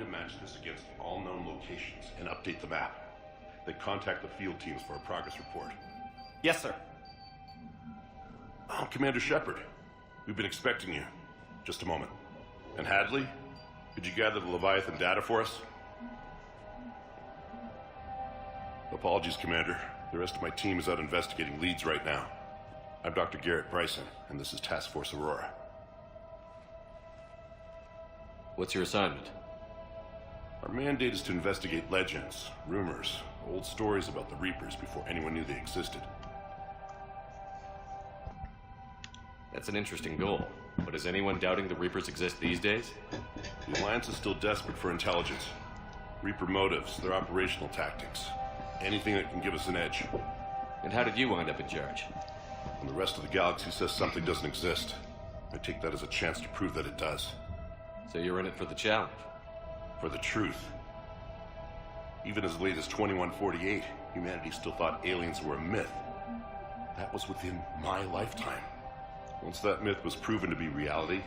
to match this against all known locations and update the map. Then contact the field teams for a progress report. Yes, sir. Oh, Commander Shepard. We've been expecting you. Just a moment. And Hadley? Could you gather the Leviathan data for us? Apologies, Commander. The rest of my team is out investigating leads right now. I'm Dr. Garrett Bryson, and this is Task Force Aurora. What's your assignment? Our mandate is to investigate legends, rumors, old stories about the Reapers before anyone knew they existed. That's an interesting goal. But is anyone doubting the Reapers exist these days? The Alliance is still desperate for intelligence. Reaper motives, their operational tactics. Anything that can give us an edge. And how did you wind up in charge? When the rest of the galaxy says something doesn't exist, I take that as a chance to prove that it does. So you're in it for the challenge? For the truth. Even as late as 2148, humanity still thought aliens were a myth. That was within my lifetime. Once that myth was proven to be reality,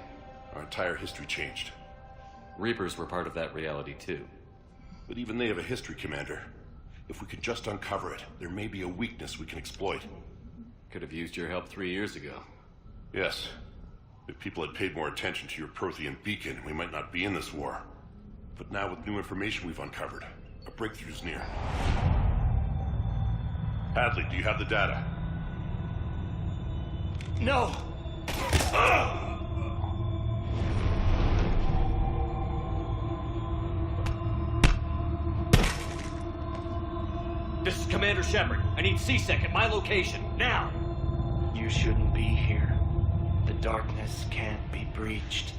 our entire history changed. Reapers were part of that reality too. But even they have a history, Commander. If we could just uncover it, there may be a weakness we can exploit. Could have used your help 3 years ago. Yes. If people had paid more attention to your Prothean beacon, we might not be in this war. But now with new information we've uncovered, a breakthrough's near. Hadley, do you have the data? No! This is Commander Shepard. I need C-Sec at my location, now! You shouldn't be here. The darkness can't be breached.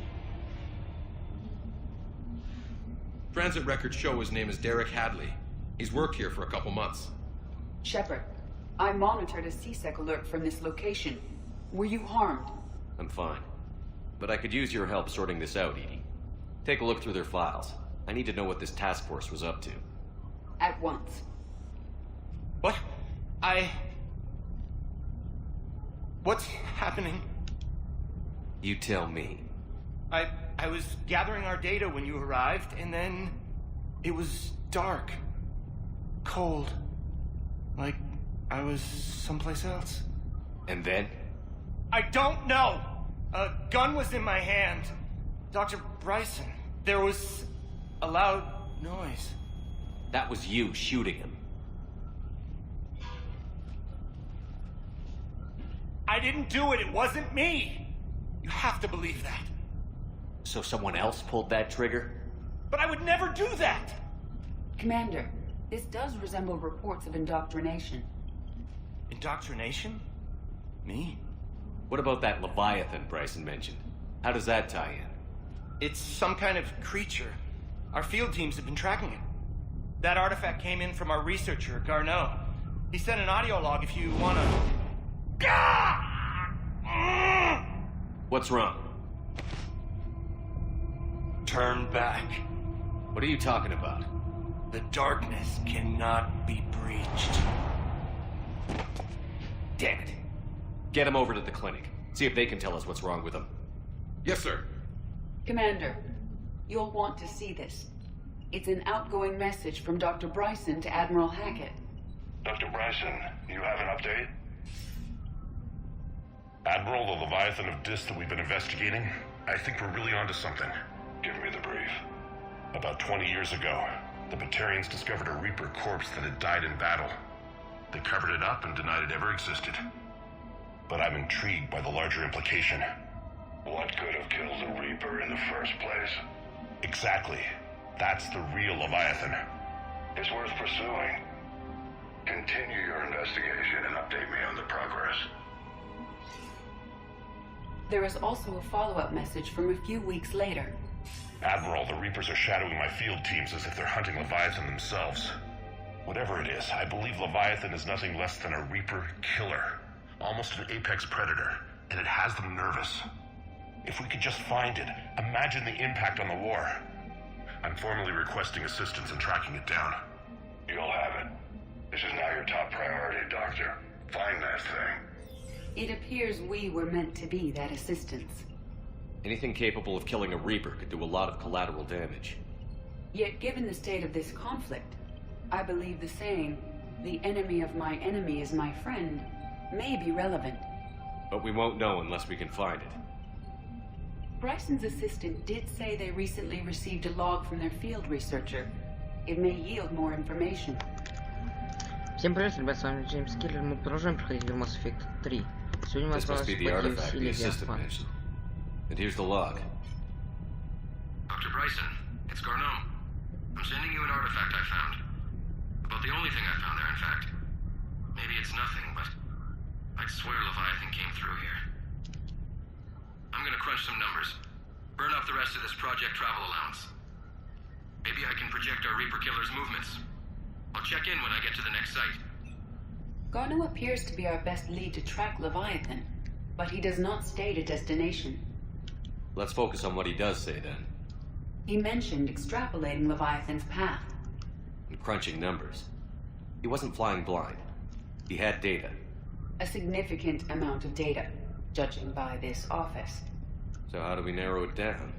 Transit records show his name is Derek Hadley. He's worked here for a couple months. Shepard, I monitored a C-Sec alert from this location. Were you harmed? I'm fine. But I could use your help sorting this out, Edie. Take a look through their files. I need to know what this task force was up to. At once. What? What's happening? You tell me. I was gathering our data when you arrived, and then it was dark. Cold. Like I was someplace else. And then? I don't know! A gun was in my hand. Dr. Bryson, there was a loud noise. That was you shooting him. I didn't do it, it wasn't me! You have to believe that. So someone else pulled that trigger? But I would never do that! Commander, this does resemble reports of indoctrination. Indoctrination? Me? What about that Leviathan Bryson mentioned? How does that tie in? It's some kind of creature. Our field teams have been tracking it. That artifact came in from our researcher, Garneau. He sent an audio log if you wanna... What's wrong? Turn back. What are you talking about? The darkness cannot be breached. Damn it. Get him over to the clinic. See if they can tell us what's wrong with him. Yes, sir. Commander, you'll want to see this. It's an outgoing message from Dr. Bryson to Admiral Hackett. Dr. Bryson, you have an update? Admiral, the Leviathan of Dis that we've been investigating, I think we're really onto something. Give me the brief. About 20 years ago, the Batarians discovered a Reaper corpse that had died in battle. They covered it up and denied it ever existed. But I'm intrigued by the larger implication. What could have killed a Reaper in the first place? Exactly. That's the real Leviathan. It's worth pursuing. Continue your investigation and update me on the progress. There is also a follow-up message from a few weeks later. Admiral, the Reapers are shadowing my field teams as if they're hunting Leviathan themselves. Whatever it is, I believe Leviathan is nothing less than a Reaper killer. Almost an apex predator, and it has them nervous. If we could just find it, imagine the impact on the war. I'm formally requesting assistance in tracking it down. You'll have it. This is now your top priority, Doctor. Find that thing. It appears we were meant to be that assistance. Anything capable of killing a Reaper could do a lot of collateral damage. Yet given the state of this conflict, I believe the saying, "The enemy of my enemy is my friend," may be relevant. But we won't know unless we can find it. Bryson's assistant did say they recently received a log from their field researcher. It may yield more information. Всем привет, ребят, с вами Джеймс Киллер. Мы продолжаем проходить игру Mass Effect 3. Сегодня мы This must be the отправились artifact в the assistant Левиафан. mentioned. And here's the log. Dr. Bryson, it's Garneau. I'm sending you an artifact I found. About the only thing I found there, in fact. Maybe it's nothing, but I'd swear Leviathan came through here. I'm gonna crunch some numbers. Burn up the rest of this project travel allowance. Maybe I can project our Reaper Killer's movements. I'll check in when I get to the next site. Garneau appears to be our best lead to track Leviathan, but he does not state a destination. Let's focus on what he does say then. He mentioned extrapolating Leviathan's path. And crunching numbers. He wasn't flying blind. He had data. A significant amount of data, judging by this office. So how do we narrow it down?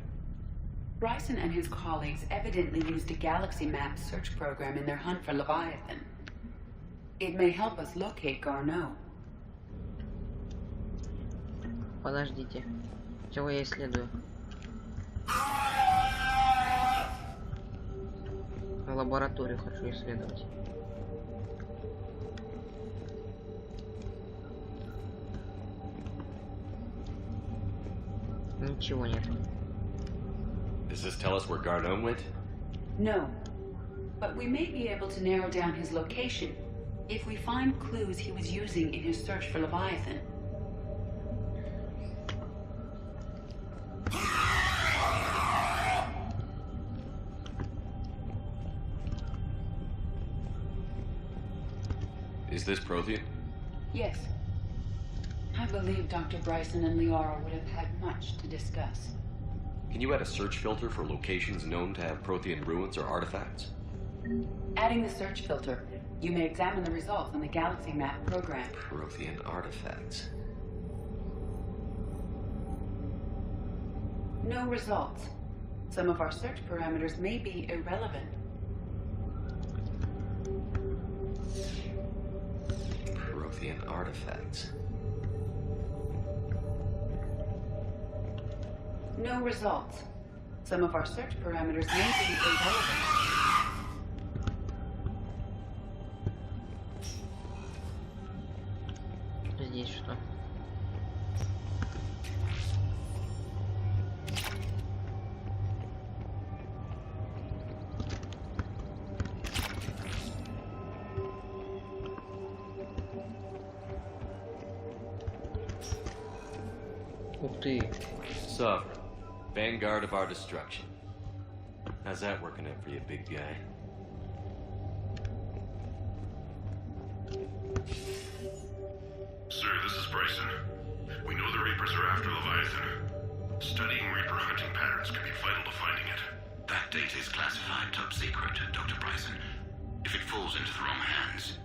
Bryson and his colleagues evidently used a galaxy map search program in their hunt for Leviathan. It may help us locate Garneau. Подождите. Чего я исследую? Лабораторию хочу исследовать. Ничего нет. Does this tell us where Garneau went? No, but we may be able to narrow down his location if we find clues he was using in his search for Leviathan. Is this Prothean? Yes. I believe Dr. Bryson and Liara would have had much to discuss. Can you add a search filter for locations known to have Prothean ruins or artifacts? Adding the search filter, you may examine the results in the galaxy map program. Prothean artifacts. No results. Some of our search parameters may be irrelevant. Prothean artifacts. No results. Some of our search parameters may be irrelevant. Здесь что? Ух ты. Sovereign. Vanguard of our destruction. How's that working out for you, big guy? Sir, this is Bryson. We know the Reapers are after Leviathan. Studying Reaper hunting patterns could be vital to finding it. That data is classified top secret, Dr. Bryson. If it falls into the wrong hands...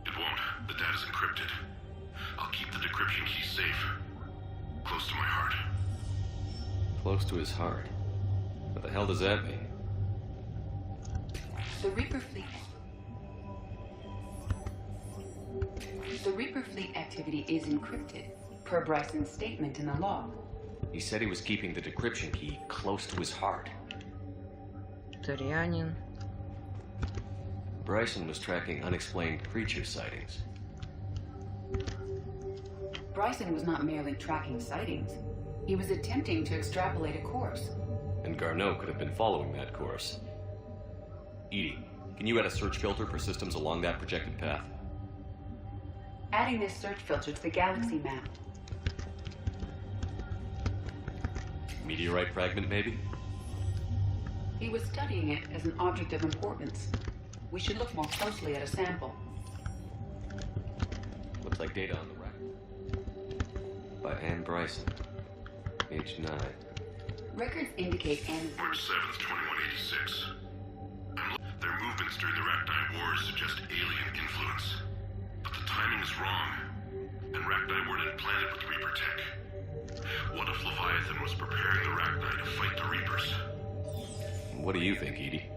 It won't. The data's encrypted. I'll keep the decryption key safe. Close to my heart. Close to his heart. What the hell does that mean? The Reaper Fleet activity is encrypted, per Bryson's statement in the log. He said he was keeping the decryption key close to his heart. Тарианин. Bryson was tracking unexplained creature sightings. Bryson was not merely tracking sightings. He was attempting to extrapolate a course. And Garneau could have been following that course. Edie, can you add a search filter for systems along that projected path? Adding this search filter to the galaxy map. Meteorite fragment, maybe? He was studying it as an object of importance. We should look more closely at a sample. Looks like data on the record. By Anne Bryson. Age 9. Records indicate Anne... March 7th, 2186. Their movements during the Rachni Wars suggest alien influence. But the timing is wrong. And Rachni weren't implanted with Reaper tech. What if Leviathan was preparing the Rachni to fight the Reapers? What do you think, Edie?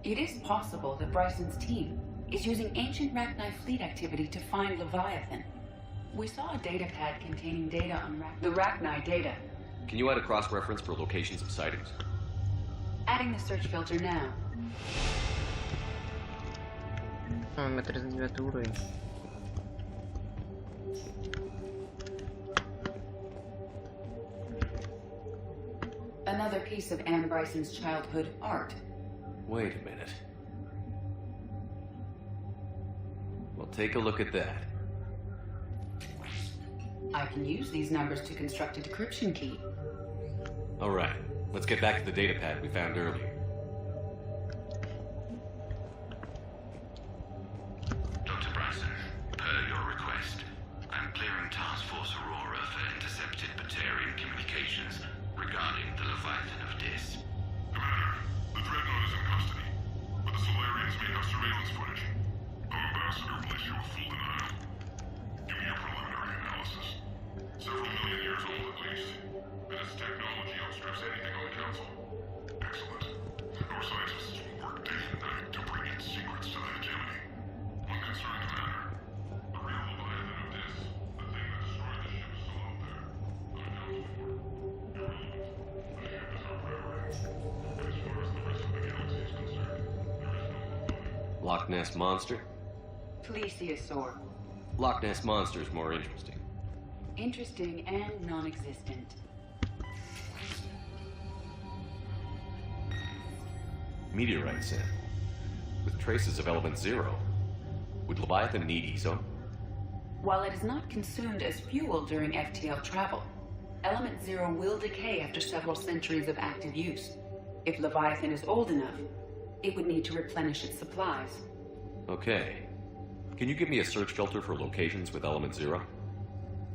It is possible that Bryson's team is using ancient Rachni fleet activity to find Leviathan. We saw a data pad containing data on the Rachni data. Can you add a cross-reference for locations of sightings? Adding the search filter now. Это 39 уровень. Another piece of Anne Bryson's childhood art. Wait a minute. Well, take a look at that. I can use these numbers to construct a decryption key. All right, let's get back to the data pad we found earlier. Dr. Bryson, per your request, I'm clearing Task Force Aurora for intercepted Batarian communications regarding the Leviathan of Dis. Commander, the Dreadnought is in custody, but the Solarians may have surveillance footage. Our ambassador will issue a full denial. Give me your preliminary analysis. Several million years old at least, and its technology outstrips anything on the Council. Excellent. Our scientists will work day and night to bring its secrets to the hegemony. One concern, Commander. The real Leviathan of Dis, the thing that destroyed the ship, is still out there. Unaccounted for. Irrelevant. The ship is our priority. But as far as the rest of the galaxy is concerned, there is no Leviathan. Loch Ness Monster? Plesiosaur. Loch Ness Monster is more interesting. Interesting and non-existent. Meteorite sample. With traces of element 0. Would Leviathan need ESO? While it is not consumed as fuel during FTL travel, element 0 will decay after several centuries of active use. If Leviathan is old enough, it would need to replenish its supplies. Okay. Can you give me a search filter for locations with element 0?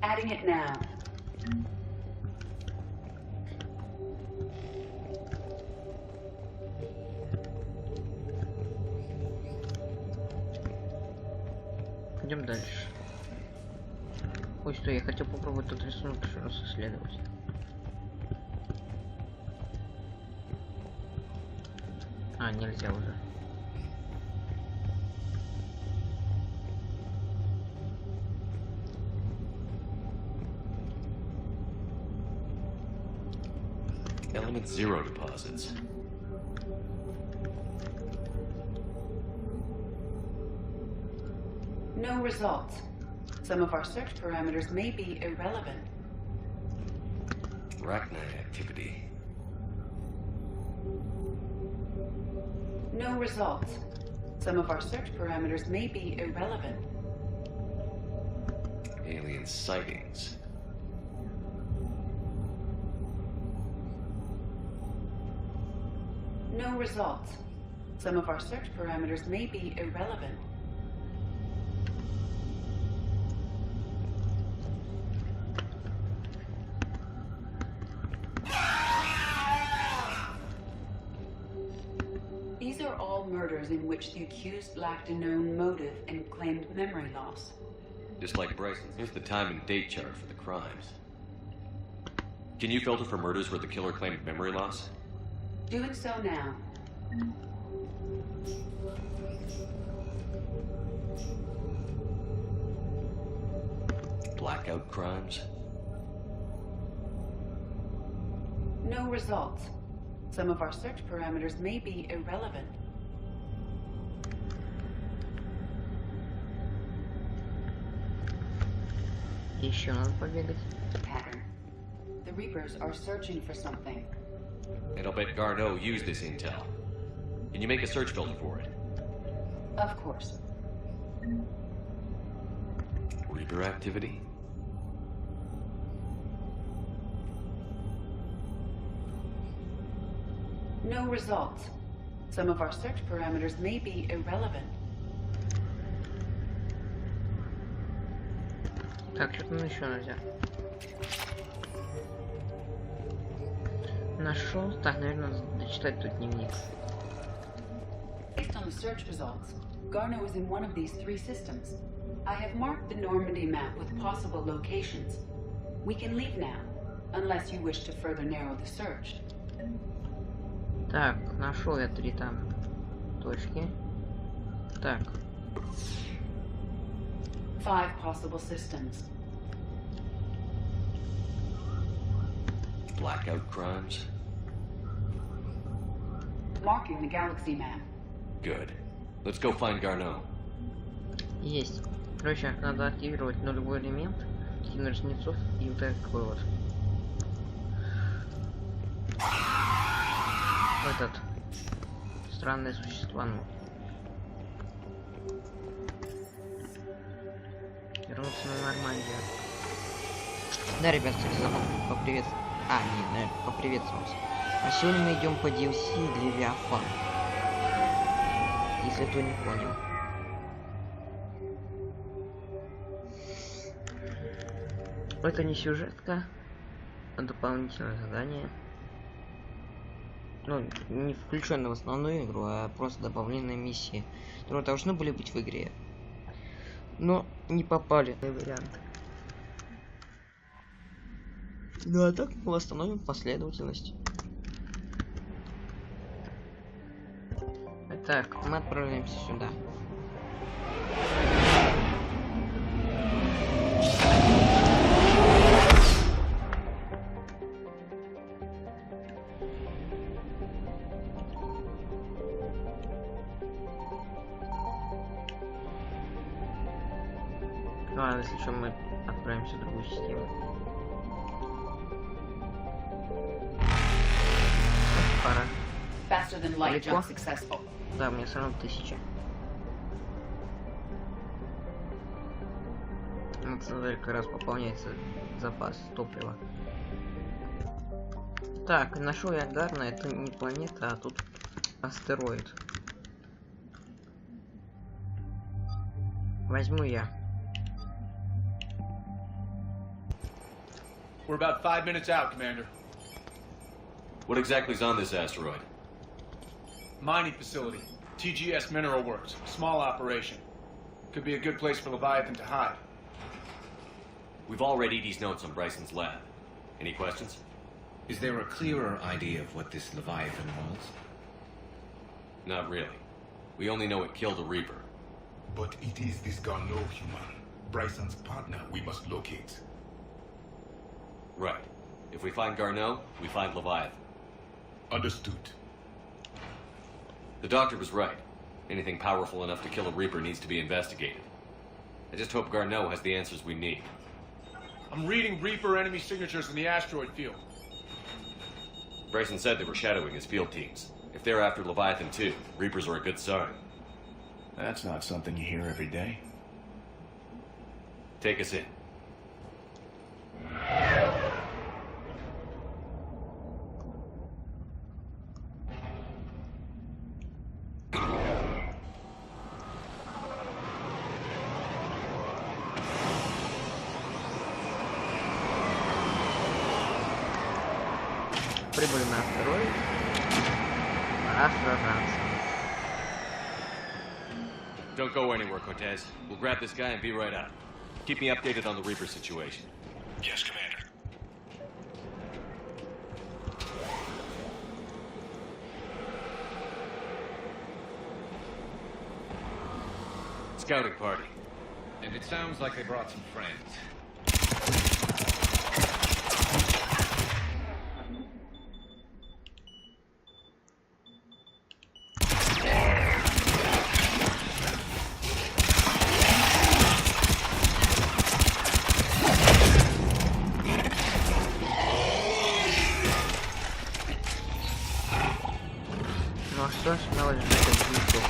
Adding it now. Идем дальше. Ой, стой, я хотел попробовать тот рисунок еще раз исследовать. А, нельзя уже. Element 0 deposits. No results. Some of our search parameters may be irrelevant. Rachni activity. No results. Some of our search parameters may be irrelevant. Alien sightings. No results. Some of our search parameters may be irrelevant. These are all murders in which the accused lacked a known motive and claimed memory loss. Just like Bryson. Here's the time and date chart for the crimes. Can you filter for murders where the killer claimed memory loss? Doing so now. Blackout crimes? No results. Some of our search parameters may be irrelevant. Еще надо побегать. Pattern. The Reapers are searching for something. And I'll bet Garneau used this intel. Can you make a search filter for it? Of course. Reaper activity? No results. Some of our search parameters may be irrelevant. Так, что-то еще нельзя. Нашел. Так, наверное, надо дочитать тут дневник. Based on the search results, Garneau is in one of these three systems. I have marked the Normandy map with possible locations. We can leave now, unless you wish to further narrow the search. Так, нашел я 3 там точки. Так. 5 possible systems. Blackout crimes? Marking the galaxy map. Good. Let's go find Garneau. Есть. Короче, надо активировать нулевой элемент, кинуть жнецов и вот такой вот. Этот странное существо, ну. Вернуться на Нормандию. Да, ребят, кстати, забыл поприветствовать. Нет, поприветствовать. А сегодня мы идем по DLC Левиафан. Если кто не понял. Это не сюжетка, а дополнительное задание. Ну, не включенное в основную игру, а просто добавленные миссии, которые должны были быть в игре, но не попали на вариант. Ну а так мы восстановим последовательность. Так, мы отправляемся сюда. А, если что, мы отправимся в другую систему. Пора. Faster than light jump successful. Да, у меня все равно 1000. Вот смотри, как раз пополняется запас топлива. Так, нашел я Гарна, это не планета, а тут астероид. Возьму я. We're about 5 minutes out, Commander. What exactly is on this asteroid? Mining facility. TGS Mineral Works. Small operation. Could be a good place for Leviathan to hide. We've all read Edie's notes on Bryson's lab. Any questions? Is there a clearer idea of what this Leviathan was? Not really. We only know it killed a Reaper. But it is this Garneau human, Bryson's partner, we must locate. Right. If we find Garneau, we find Leviathan. Understood. The doctor was right. Anything powerful enough to kill a Reaper needs to be investigated. I just hope Garneau has the answers we need. I'm reading Reaper enemy signatures in the asteroid field. Bryson said they were shadowing his field teams. If they're after Leviathan too, Reapers are a good sign. That's not something you hear every day. Take us in. Прибыли на астероид. Пора сражаться. Don't go anywhere, Cortez. We'll grab this guy and be right out. Keep me updated on the Reaper situation. Yes, Commander. Scouting party. And it sounds like they brought some friends. Ну а что ж, смело ждать от жнецов.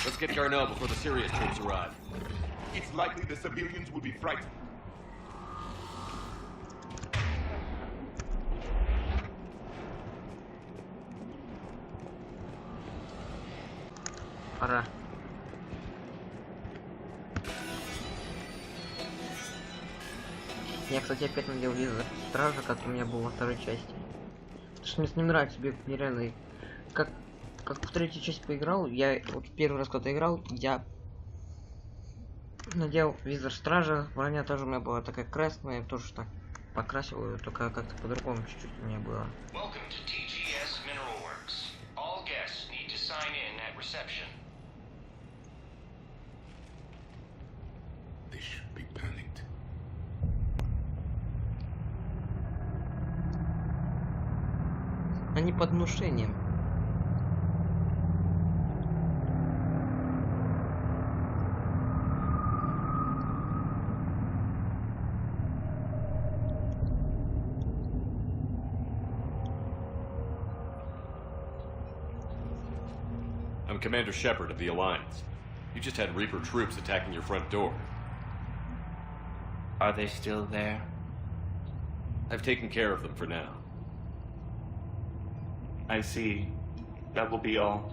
Let's get Garneau before the serious troops arrive. It's likely the civilians will be frightened. Пора. Я, кстати, опять надел визор стража, как у меня был во второй части. Потому что мне с ним нравится бегать нереально как в третью часть поиграл, я вот первый раз когда играл, я надел визор стража, броня тоже у меня была такая красная, я тоже так покрасил ее, только как-то по-другому чуть-чуть у меня было. Они под внушением. I'm Commander Shepard of the Alliance. You just had Reaper troops attacking your front door. Are they still there? I've taken care of them for now. I see. That will be all.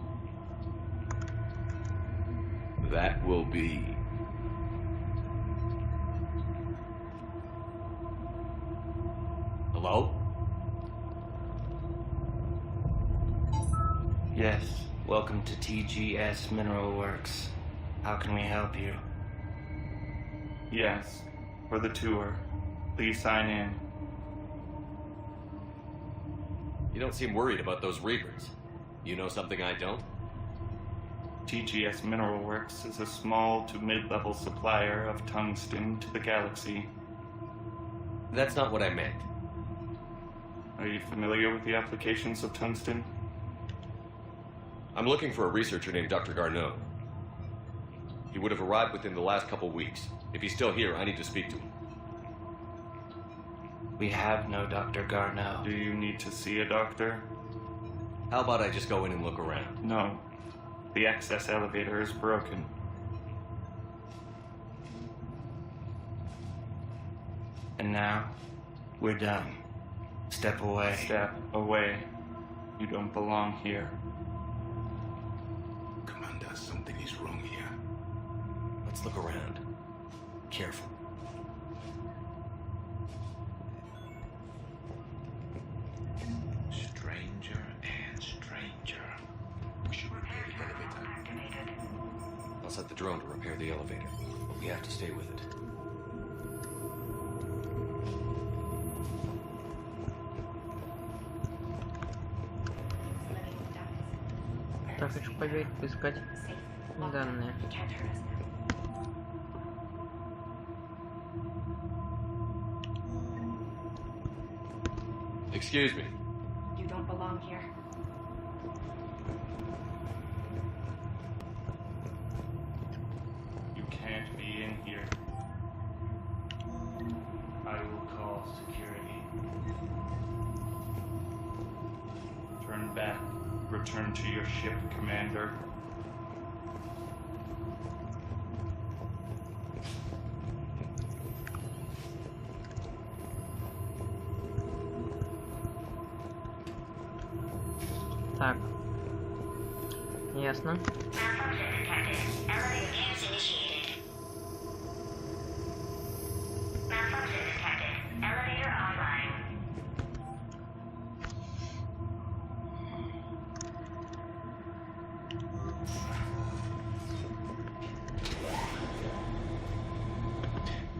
That will be. Hello? Yes. Welcome to TGS Mineral Works. How can we help you? Yes. For the tour. Please sign in. You don't seem worried about those Reapers. You know something I don't? TGS Mineral Works is a small to mid-level supplier of tungsten to the galaxy. That's not what I meant. Are you familiar with the applications of tungsten? I'm looking for a researcher named Dr. Garneau. He would have arrived within the last couple weeks. If he's still here, I need to speak to him. We have no Dr. Garneau. Do you need to see a doctor? How about I just go in and look around? No. The access elevator is broken. And now, we're done. Step away. Step away. You don't belong here. Commander, something is wrong here. Let's look around. Careful. Stranger and stranger. We should repair the elevator. I'll set the drone to repair the elevator, but we have to stay with it. Так, хочу поискать данные. Excuse me. You don't belong here. You can't be in here. I will call security. Turn back. Return to your ship, Commander. Так. Ясно.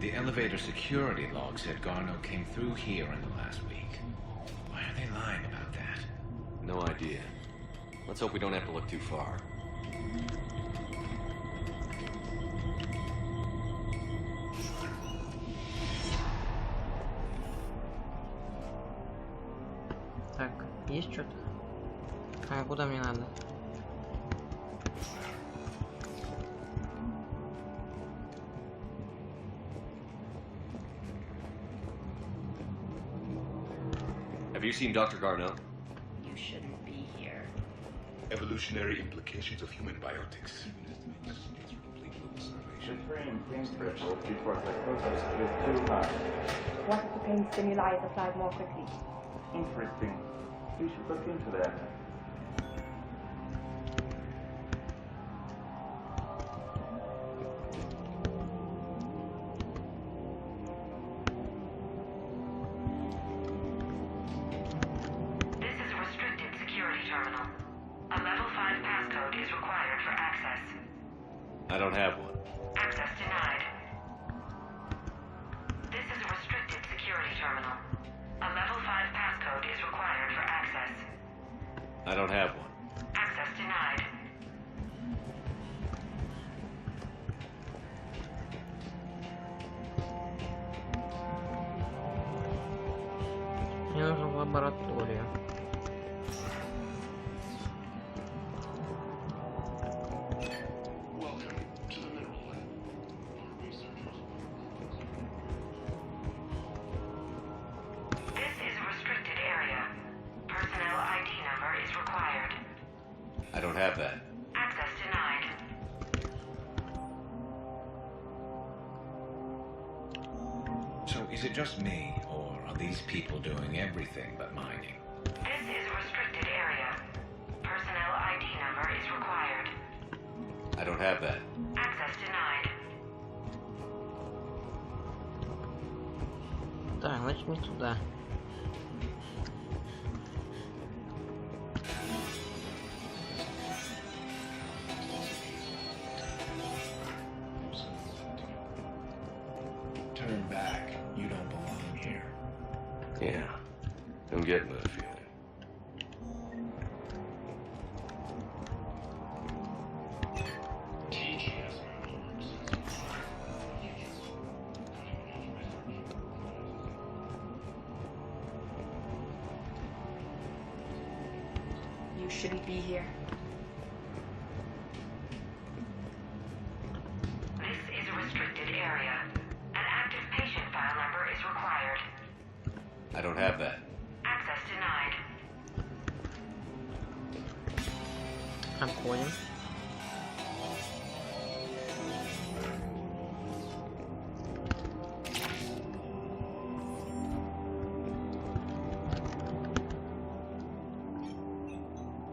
The elevator security log said Garneau came through here in the last week. Why are they lying about that? No idea. Let's hope we don't have to look too far. Так, есть что-то? А куда мне надо? Have you seen Dr. Garneau? You shouldn't be here. Evolutionary implications of human biotics. What if the pain stimuli is applied more quickly? Interesting. We should look into that. This is a restricted security terminal. I don't have one. Access denied. This is a restricted security terminal. A level 5 passcode is required for access. I don't have one. Access denied. Мне нужно в лабораторию. I don't have that. Access denied. So is it just me, or are these people doing everything but mining? This is a restricted area. Personnel ID number is required. I don't have that. Access denied. Так, значит не туда. Turn back. You don't belong here. Yeah. I'm getting that feeling. You shouldn't be here. This is a restricted area. An active patient file number is required. I don't have that. Access denied. Обходим.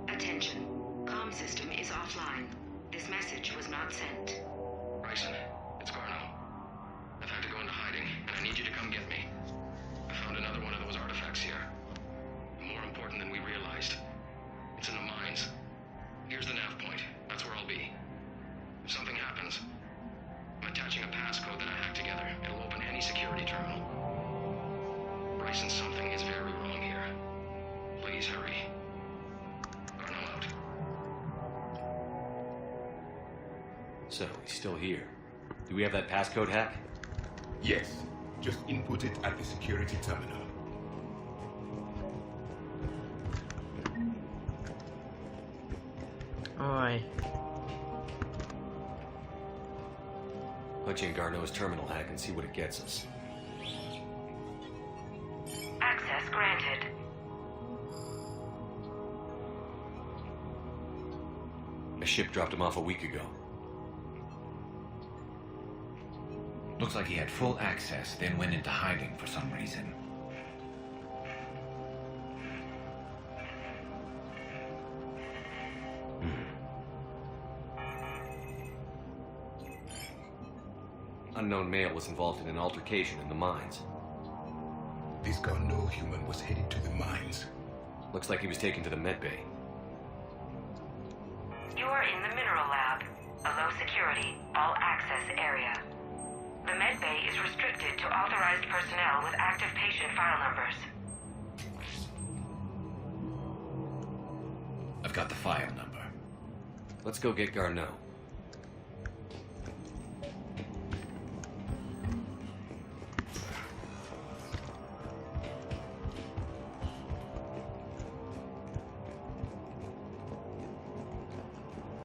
Attention. Comm system is offline. This message was not sent. Bryson, it's Garno. I've had to go into hiding, and I need you to come get me. I found another one of those artifacts here. More important than we realized. It's in the mines. Here's the nav point. That's where I'll be. If something happens, I'm attaching a passcode that I hacked together. It'll open any security terminal. Bryson, something is very wrong here. Please hurry. Garno out. So, he's still here. Do we have that passcode hack? Yes. Just input it at the security terminal. Ой. Punch in Garneau's terminal hack and see what it gets us. Access granted. A ship dropped him off a week ago. Looks like he had full access, then went into hiding for some reason. Unknown male was involved in an altercation in the mines. This Garno human was headed to the mines. Looks like he was taken to the med bay. You are in the mineral lab, a low security, all access area. The med bay is restricted to authorized personnel with active patient file numbers. I've got the file number. Let's go get Garneau.